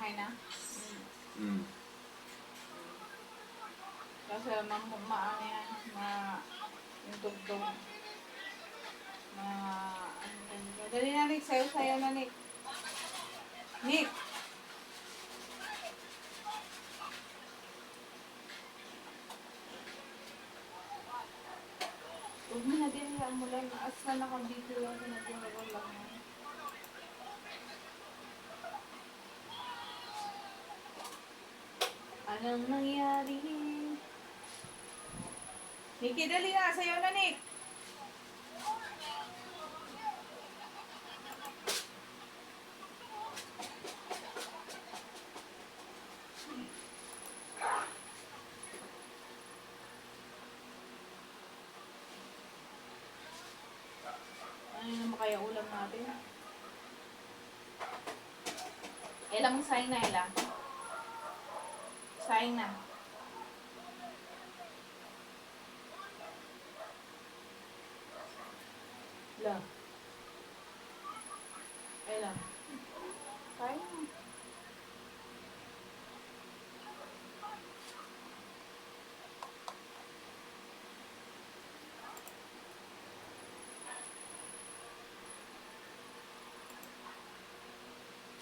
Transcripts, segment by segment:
Okay na? Kasi maano yan, yung tugtog. Dali na, Nick. Sayo na, Nick. Nick! Huwag mo na din yan mo lang. Asa nakabito lang, nagularo lang yan. Anong nangyari? Nicky, dali na. Sayo na, Nick. Ano naman kaya ulam natin? Ela mong sayang na, Ela. Sayang na. Ela. Ela. Sayang na.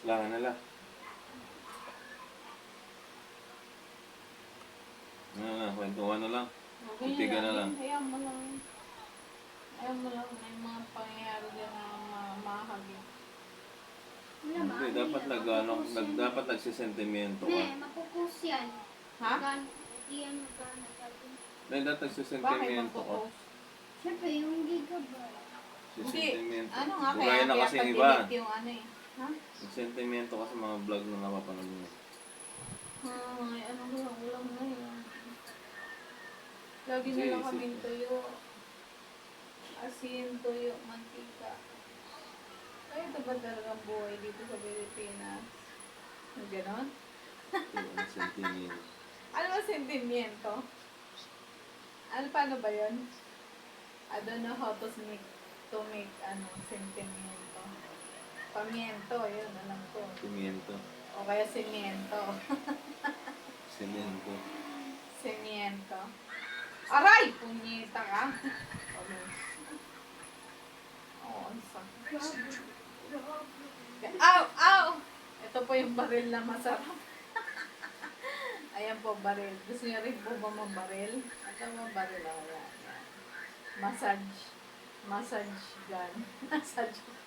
Langan na lang. Ano na, kwentuhan na lang. Kuntigan na lang. Ayaw mo lang. Ayaw mo lang. May mga pangyayari dyan na mahagin. Hindi, dapat dapat nagsisentimento ka. Ne, mapupus yan. Ha? Iyan magana sabi. Dahil dapat Bakit nagsisentimento ka. magpo-post? Siyempre, yung gigabyte. Sentimento. Ano nga kaya? Bugayan na Kaya kasi yung iba. pag-delete yung ano eh. Ha? Sentimento ka sa mga vlog na napapanood mo. Ay, ano ba yung ulam na yun? Lagi na lang kaming tuyo. Asin, tuyo, mantika. Ay, ito ba talagang buhay dito sa Pilipinas? Ganon? Ang sentimento. Ano ba sentimiento? Ano, paano ba yun? I don't know how to make sentimiento. Pamiento, yun, alam ko. Pimiento. O kaya simiento. Semento. Simiento. Aray! Punyeta ka. Oo, ang sakit. Ow! Ow! Ito po yung baril na masarap. Ayan po, baril. Gusto niyo rin po ba mabaril? Ito mo baril. Oh, yan. Massage. Massage gun. Massage gun.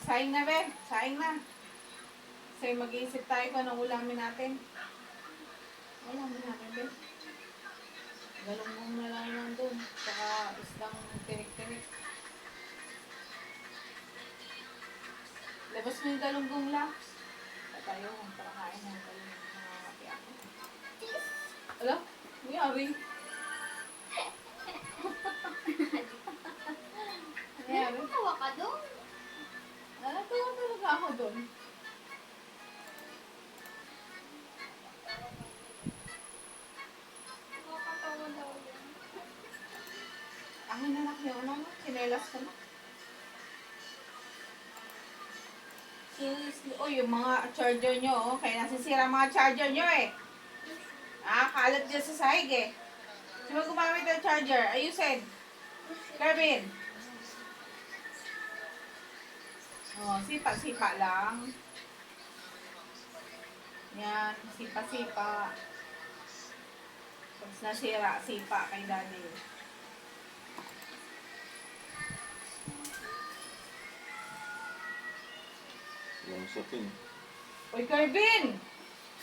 Saing na, be. Saing na. Kasi mag-iisip tayo kung anong ulamin natin. Ulamin natin, be. Galunggong na lang naman dun. Saka isdang tinik-tinik. Labas mo yung galunggong lang. Pa tayo kung parakain ng galunggong na mati ako. Alam? Mayari. Mayari. Tawa ka doon. Natuwa talaga ako dun. Nakakatawa daw yan. Akin na lang yung ano, sinelas ko na. Seriously. Oh, yung mga charger nyo, oh. Kaya nasisira mga charger nyo eh. Kalat dyan sa sahig eh. Sino gumamit ng charger? Ayusin. Kevin. Oh, sipa-sipa lang. Yan, sipa-sipa. Pag nasira, sipa kay daddy. Yung sapin. Uy, Kevin!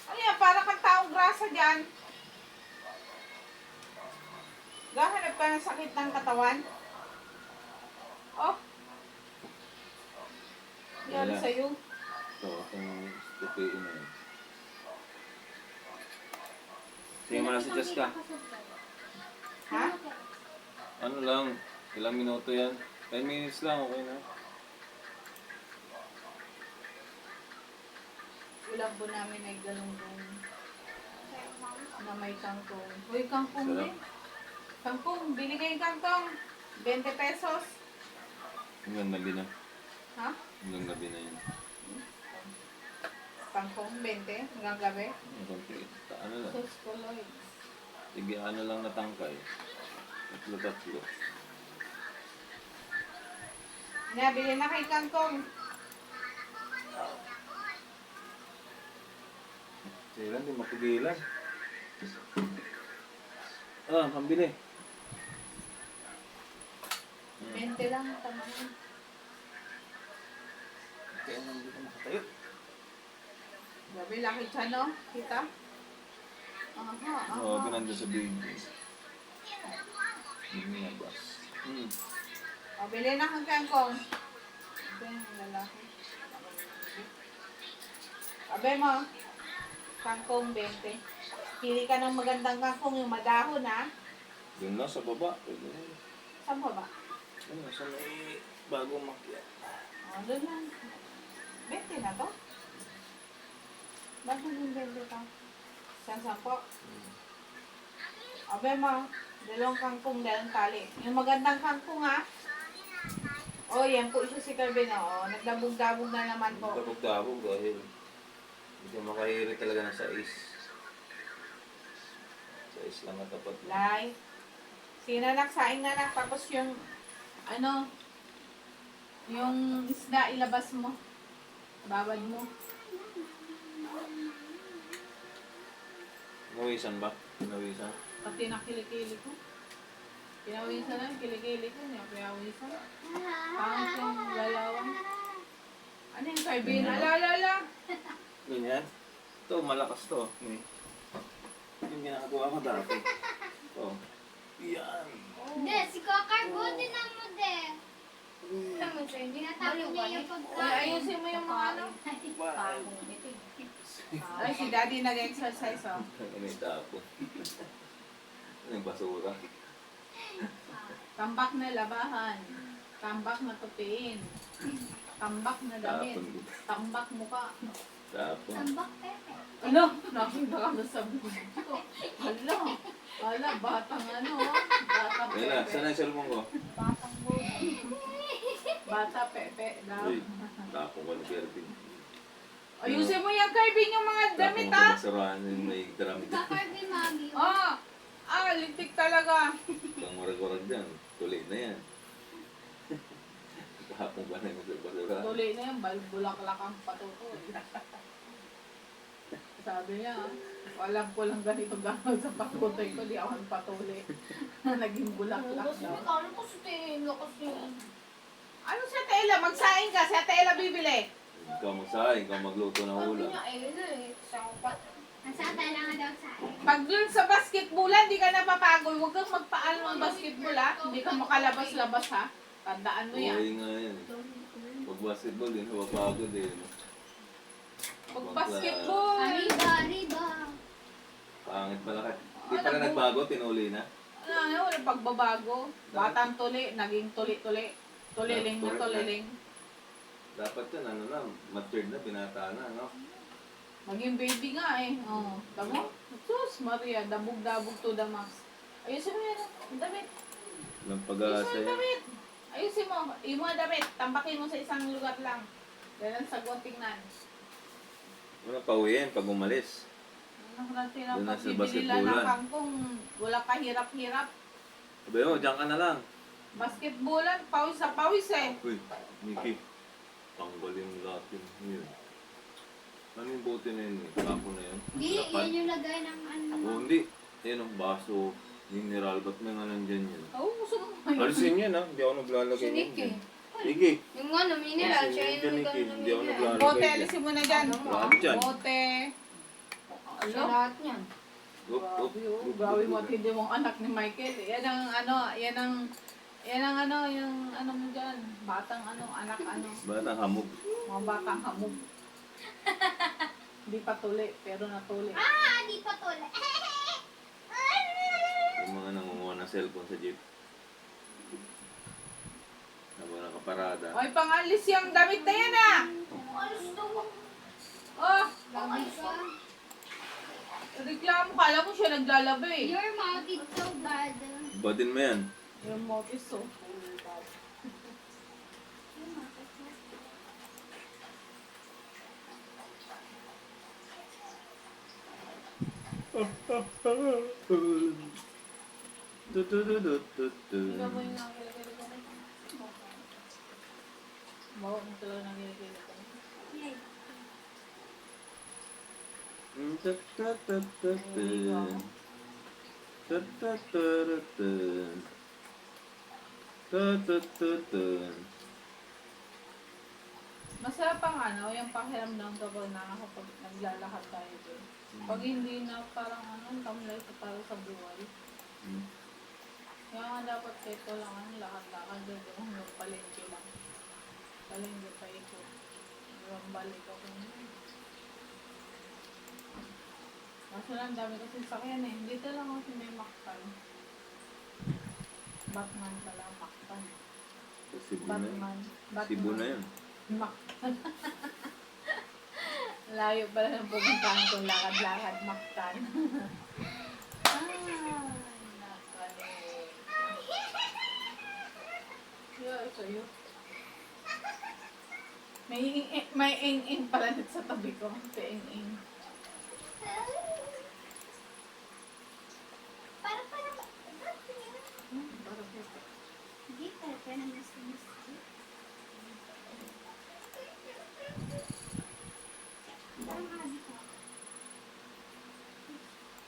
Ano yan? Para kang taong grasa dyan. Gahanap ka ng sakit ng katawan? Oh. Yan Wala. sa'yo. Ito, itong tutuin na yun. Sige mo na si Jessica. Ha? Ano lang, ilang minuto yan? 10 minutes lang, okay na. ulam po namin ay galunggong Kaya mama. na may kangkong. Uy, kangkong Sarap. din. Kangkong, bili kayong kangkong. 20 pesos. Hanggang gabi na. Ha? Hanggang gabi na yun. Kangkong, 20. Hanggang gabi. Ang konti. Ano lang. Sus, kuloy. Sige, ano lang natangkay. Tatlo. Nga, bili na kay kangkong. Sila, hindi mapigilan. Pambili. 20 lang, tama yun. Kaya nang hindi ka makatayo. Gabi, laki siya, no? Kita? Aha, Oo, aha. pinanda sa big. Hindi nga ba? O, bili na kang kangkong. Ito yung lalaki. Abe mo, kangkong 20. Pili ka ng magandang kangkong, yung madahon, ha? Doon lang sa baba. Pwede na yun. Saan ba ba? Ano, sa may bagong makyat. O, doon lang. 20 na to? Bakit yung 20 to? Saan po? Abe mo, dalawang kangkong, dalawang tali. Yung magandang kangkong, ha? O, yan po siya si Calvin, o. Nagdabog-dabog na naman po. Dabog-dabog dahil hindi ka makahiri talaga ng sais. Sais lang at tapat mo. Lai. Sinanak, saing na lang. Tapos yung, ano, yung isda ilabas mo. Babad mo. Nawisan ba? Nawisan? Pati na kilikili ko. Pinawisan na, kilikili ko niya. Pinawisan. Pangit yung lalawang. Ano yung Caribbean? Ala. Ganyan? Ito, malakas to. Yung ginagawa ko dati. Ito. Yan. Hindi, si Kakar, buti na mo din. Tama siya, hindi natapon niya yung Uy, pagkain. ayusin mo yung mga ano. Bye. Ay, si daddy nag-exercise, oh. Ano yung tapo? Ano yung basura? Tambak na labahan. Tambak na tupiin. Tambak na damit. Tapon. Tambak muka. Tapon. Tambak pepe. Ano? Nakita ka na sa video. Hala, batang ano, oh. Batang Ayun na, pepe. saan ang cellphone ko? Batang buhay. Bata pepe daw. Uy, tapon ko ni Kervin. Ayusin mo yan, Carvin, yung mga damit, Tapon ko ah. na sarahan yung may dramit. Kakar, di mami. Lintik talaga. Ang warag-warag dyan, tuloy na yan. Tapon ka na yung sa basura. Tuloy na yan, bulaklak ang patutoy. Sabi niya, alam ko lang ganito gano'n sa patutoy ko, di ako nagpatuloy. Naging bulaklak daw. Kala ko sa tela kasi. Ano sa tela? Magsaing ka, sa tela bibili. Ikaw magsahay, ikaw magluto ng Sabi ulam. niya, sapat. Nasa tela nga daw sa akin. Pag dun sa basketballan, di ka napapagod. Huwag kang magpaalam ng basketball, ha? Hindi ka makalabas-labas, ha? Tandaan mo yan. Oo, nga yan. Pag basketball din, huwag pagod eh. Pag basketball. Arriba. Pangit pala ka. Di pa rin nagbago, tinuli na. Walang pagbabago. Batang tuli, naging tuli-tuli. Tuliling na tuliling. Dapat yan, ano na, matured na, binata na, no? Maging baby nga eh. Oo. Tamo? Sus, Maria, dabog-dabog to the max. Ayusin mo yan, ang damit. Walang Ayusin pag-asa mo yung yan. damit. Ayusin mo. Yung mga damit, tambakin mo sa isang lugar lang. Dahil ang sagot tingnan. Walang pauwiin pag umalis. Ano natin ang Doon na sa pagbibili lang ng basketballan. kangkong. Wala pa hirap-hirap. Sabi mo, dyan ka na lang. Basketballan, pawis sa pawis eh. Uy, Nikki. Tanggalin mo lahat yun. Ano yung bote na yun? Kapo na yun? Hindi, Lapad? yan yung lagay ng ano. Oo, hindi. Yan ang baso, mineral, ba't may nga nandyan yun? Oo, gusto mo. Alisin yun ha, hindi ako naglalagay Si Nikki. dyan. Nikki! Yung ano, mineral, Alisin siya yun yung dyan, lagay Nikki. ng Hindi ako mineral. naglalagay Bote, dyan. alisin mo na dyan. Lahat dyan. Bote. Sa Ano? lahat niyan. Up, up, up, Gawin mo up, at hindi mong anak ni Michael. Yan ang ano, yan ang yung ano mo dyan. Batang ano, anak ano. Batang hamog. Mga batang hamog. Hindi pa tuli, pero natuli. Di pa tol. Yung mga nangunguha ng cellphone sa jeep. Habang nakaparada. Oy, pangalis yung damit na yan ah! Alis daw. Oh! Okay ka? Reklamo, kala ko siya naglalaba eh. Your mouth is so bad. Badin mo yan. Yung mouth is so full. Ikaw mo yung nakakilagay ko. Bawa mo talaga nakakilagay ko. Yay. Masarap ang ano, yung pakiramdam kapag nakakapag naglalakad tayo doon. Pag hindi na parang ano, tamlay sa para sa buhay. Kaya nga dapat kahit ko lang ano, lakad-lakad doon hanggang palengke lang. Palengke pa ito. Hanggang balik ako. Kaso lang, dami kasi sakyan eh. Dito lang kasi may Mactan. Batman pala, Mactan. Cebu na yun. Batman. Cebu na yun. Mactan. Layo pala ng pupuntahan kong lakad-lakad, Mactan. Nakalit. Yeah, sa'yo. May ing-ing pala dito sa tabi ko. May ing-ing. Para. Parang ito. Hindi, para na nasa gusto. Parang habi ko.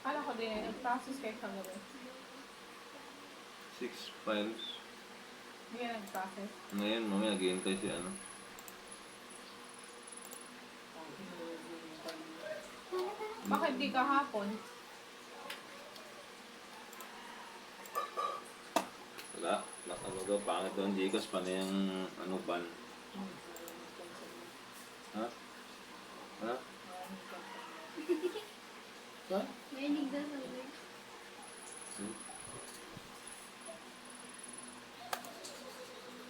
Kala ko din, nag-process kayo kagabi. 6 files. Hindi ka nag-process. Ngayon, mamaya naghihintay si ano. Bakit di kahapon? Wala. Ano daw, pangit daw ang Gcash. Paano yung ano ban? Ha? Ha? Ha? Narinig daw sa ulit.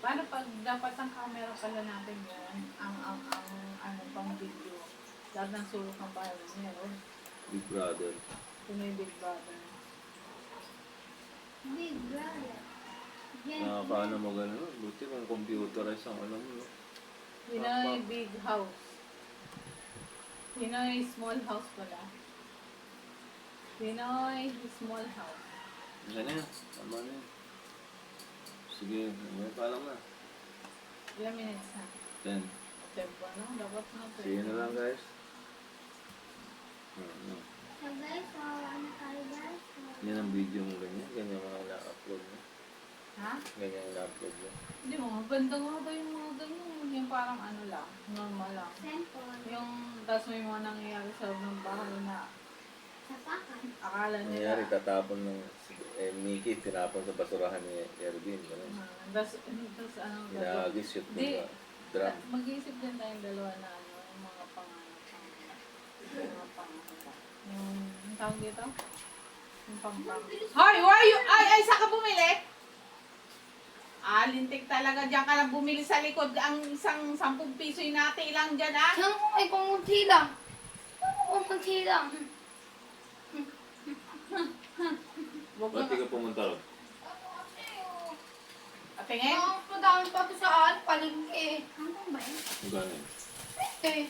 Paano pag dapat ang camera pala natin yun, ang ano pang video, lahat ng sulok ng bahay meron. Big Brother. Kung may Big Brother. Big brother. Yan. Nakakaano mo gano'n? Buti kung computerized ang alam mo. No? Pinoy Big House. Pinoy Small House pala. Pinoy Small House. Yan na yan. Tama na yan. Sige, may paalam na. Ilang minutes na? 10. Tempo na? Dapat na. See you na lang guys. Ano? So guys, ano tayo guys? Yan ang video mo ganyan. Ganyan mga na-upload mo. Ha? Ganyan ang na-upload mo. Hindi mo, maganda nga ba yung mga ganyan? Yung parang ano lang, normal lang. Sample. Yung, tapos may mga nangyayari sa loob ng bahay na Sapakan. akala Nangyari, nila. tatapon ng Mickey, tinapon sa basurahan ni Erwin. Tapos ano, Ginagis-shoot mo Di. ba? Drum. Mag-iisip din tayong dalawa na ano, yung mga yung tawag dito? Yung pang-pang. Hoy! Why you? Ay! Saan ka bumili? Lintik talaga. Diyan ka lang bumili sa likod. Ang isang 10 piso yung nati lang dyan, ah. Saan ko may kumunti lang? Kumunti lang. Huwag Ba't di na. ka pumunta ron? Tingin? Madami pa ito sa palengke. Hanggang ba yun? Ang gano'n. Eh.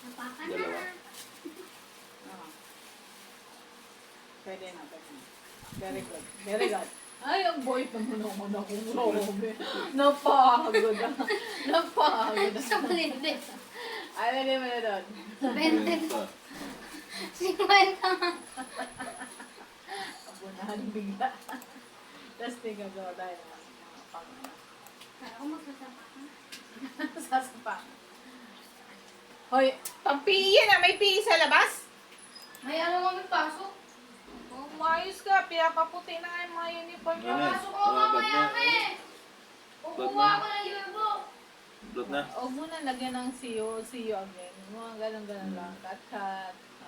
Sapakan na. Dalawa. Oo. Pwede na, pwede na. Very good. Very good. Ay, ang boy naman akong grabe. Napagod ah. Napagod ah. Sa palengke. Ay, lagay mo na doon. 20. Pumunta. 50. Abunahan bigla. Tapos tingnan ko dahil mga pang Kaya ko magsasapakan. sasapa. Hoy, pampiyan na, may pihi sa labas. May ano mo may pasok? Oh, maayos ka, pinapaputi na nga yung mga uniform. Ano? Pasok ko mamaya eh. Kukuha ko ng yearbook. Upload na. Huwag mo na lagyan ng see you again. Mga ganun-ganun lang. Cut.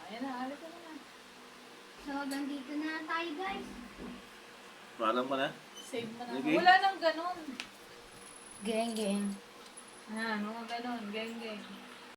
Ayan na, alis ka na. So, nandito na tayo guys. Paalam ka na. Save mo na. Okay. Wala nang ganun. Geng. Ano, mga ganon, geng, geng.